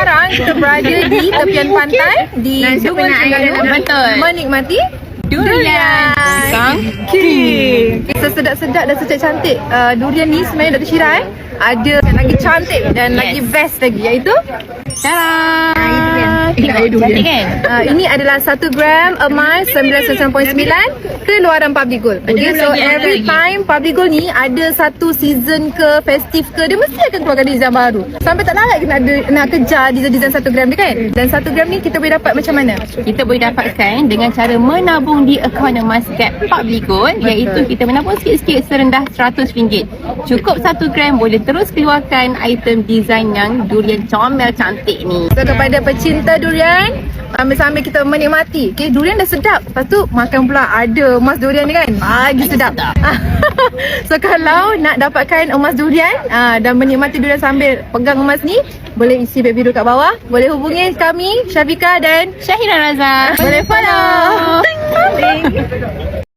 sekarang kita berada di tepian pantai di Dungun Terengganu. Betul. Menikmati Durian King. Sesedap-sedap dan secantik durian ni sebenarnya Dr. Syirah ada yang lagi cantik dan lagi best lagi, iaitu Cantik kan? ini adalah 1 gram emas 99.9 keluaran Public Gold. Okay, so every time Public Gold ni ada satu season ke festive ke, dia mesti akan keluarkan design baru. Sampai tak larat kita nak kejar design 1 gram dia kan. Dan 1 gram ni kita boleh dapat macam mana? Kita boleh dapatkan dengan cara menabung di akaun emas Gap Public Gold, iaitu kita menabung sikit-sikit serendah RM100. Cukup 1 gram boleh terus keluarkan item design yang durian comel cantik ni. So kepada pecinta durian, sambil-sambil kita menikmati, okay, durian dah sedap, lepas tu makan pula ada emas durian ni kan, lagi sedap. So kalau nak dapatkan emas durian dan menikmati durian sambil pegang emas ni, boleh isi beg biru kat bawah. Boleh hubungi kami, Syafiqah dan Syahira Raza. boleh follow.